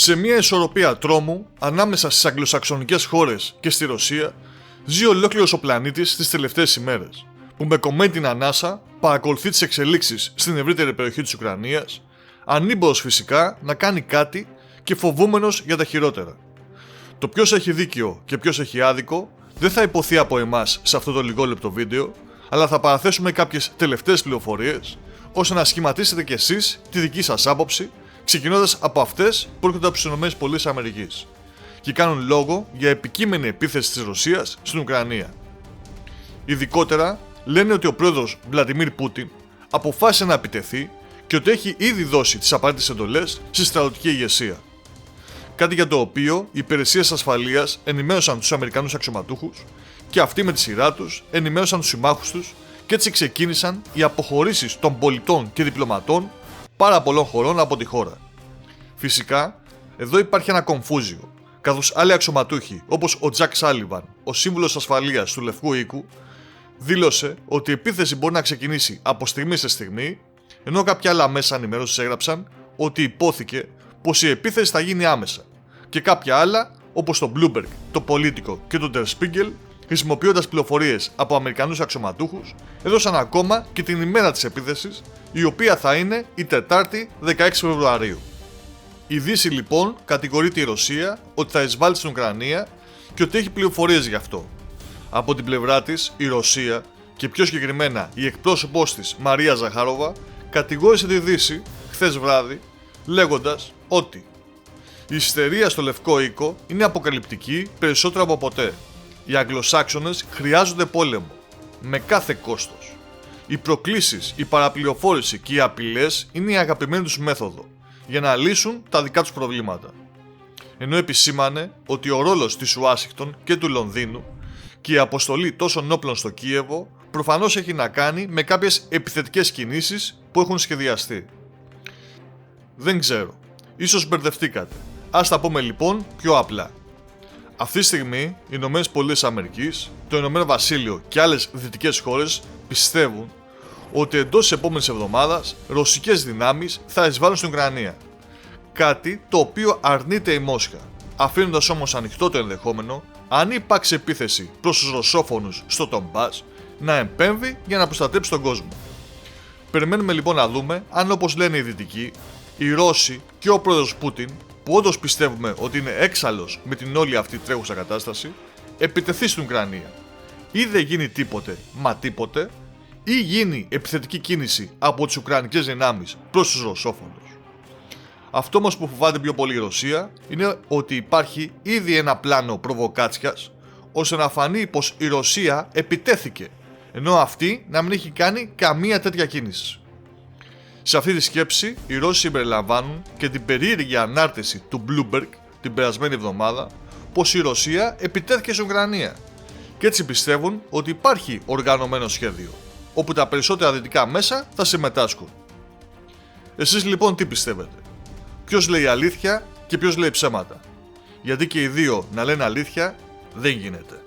Σε μια ισορροπία τρόμου ανάμεσα στις αγγλοσαξονικές χώρες και στη Ρωσία, ζει ολόκληρος ο πλανήτης τις τελευταίες ημέρες, που με κομμένη την ανάσα παρακολουθεί τις εξελίξεις στην ευρύτερη περιοχή της Ουκρανίας, ανήμπορος φυσικά να κάνει κάτι και φοβούμενος για τα χειρότερα. Το ποιος έχει δίκιο και ποιος έχει άδικο δεν θα υποθεί από εμάς σε αυτό το λιγόλεπτο βίντεο, αλλά θα παραθέσουμε κάποιες τελευταίες πληροφορίες ώστε να σχηματίσετε κι εσείς τη δική σας άποψη, ξεκινώντας από αυτές που έρχονται από τις ΗΠΑ και κάνουν λόγο για επικείμενη επίθεση της Ρωσίας στην Ουκρανία. Ειδικότερα, λένε ότι ο πρόεδρος Βλαντιμίρ Πούτιν αποφάσισε να επιτεθεί και ότι έχει ήδη δώσει τις απαραίτητες εντολές στη στρατιωτική ηγεσία. Κάτι για το οποίο οι υπηρεσίες ασφαλείας ενημέρωσαν τους Αμερικανούς αξιωματούχους και αυτοί με τη σειρά τους ενημέρωσαν τους συμμάχους τους και έτσι ξεκίνησαν οι αποχωρήσεις των πολιτών και διπλωματών πάρα πολλών χωρών από τη χώρα. Φυσικά, εδώ υπάρχει ένα κομφούζιο, καθώς άλλοι αξιωματούχοι όπως ο Τζακ Σάλιβαν, ο σύμβουλος ασφαλείας του Λευκού Οίκου, δήλωσε ότι η επίθεση μπορεί να ξεκινήσει από στιγμή σε στιγμή, ενώ κάποια άλλα μέσα ενημέρωσης έγραψαν ότι υπόθηκε πως η επίθεση θα γίνει άμεσα, και κάποια άλλα όπως το Bloomberg, το Politico και το Der Spiegel, χρησιμοποιώντας πληροφορίες από Αμερικανούς αξιωματούχους, έδωσαν ακόμα και την ημέρα της επίθεσης, η οποία θα είναι η Τετάρτη 16 Φεβρουαρίου. Η Δύση λοιπόν κατηγορεί τη Ρωσία ότι θα εισβάλει στην Ουκρανία και ότι έχει πληροφορίες γι' αυτό. Από την πλευρά της, η Ρωσία και πιο συγκεκριμένα η εκπρόσωπός της Μαρία Ζαχάροβα κατηγόρησε τη Δύση χθες βράδυ λέγοντας ότι η ιστερία στο Λευκό Οίκο είναι αποκαλυπτική περισσότερο από ποτέ. Οι Αγγλοσάξονες χρειάζονται πόλεμο, με κάθε κόστος. Οι προκλήσεις, η παραπληροφόρηση και οι απειλές είναι η αγαπημένη τους μέθοδο για να λύσουν τα δικά τους προβλήματα. Ενώ επισήμανε ότι ο ρόλος της Ουάσιγκτον και του Λονδίνου και η αποστολή τόσων όπλων στο Κίεβο προφανώς έχει να κάνει με κάποιες επιθετικές κινήσεις που έχουν σχεδιαστεί. Δεν ξέρω, ίσως μπερδευτήκατε. Ας τα πούμε λοιπόν πιο απλά. Αυτή τη στιγμή οι Ηνωμένες Πολιτείες Αμερικής, το Ηνωμένο Βασίλειο και άλλες δυτικές χώρες πιστεύουν ότι εντός της επόμενης εβδομάδας ρωσικές δυνάμεις θα εισβάλλουν στην Ουκρανία. Κάτι το οποίο αρνείται η Μόσχα, αφήνοντας όμως ανοιχτό το ενδεχόμενο, αν υπάρξει επίθεση προς τους ρωσόφωνους στο Ντονμπάς, να επέμβει για να προστατέψει τον κόσμο. Περιμένουμε λοιπόν να δούμε αν, όπως λένε οι Δυτικοί, οι Ρώσοι και ο πρόεδρος Πούτιν, που όντως πιστεύουμε ότι είναι έξαλλος με την όλη αυτή τρέχουσα κατάσταση, επιτεθεί στην Ουκρανία. Ή δεν γίνει τίποτε, μα τίποτε, ή γίνει επιθετική κίνηση από τις Ουκρανικές δυνάμεις προς τους ρωσόφωνους. Αυτό όμως που φοβάται πιο πολύ η Ρωσία είναι ότι υπάρχει ήδη ένα πλάνο προβοκάτσιας ώστε να φανεί πως η Ρωσία επιτέθηκε, ενώ αυτή να μην έχει κάνει καμία τέτοια κίνηση. Σε αυτή τη σκέψη, οι Ρώσοι συμπεριλαμβάνουν και την περίεργη ανάρτηση του Bloomberg την περασμένη εβδομάδα πως η Ρωσία επιτέθηκε στην Ουκρανία και έτσι πιστεύουν ότι υπάρχει οργανωμένο σχέδιο, όπου τα περισσότερα δυτικά μέσα θα συμμετάσχουν. Εσείς λοιπόν τι πιστεύετε? Ποιος λέει αλήθεια και ποιος λέει ψέματα? Γιατί και οι δύο να λένε αλήθεια δεν γίνεται.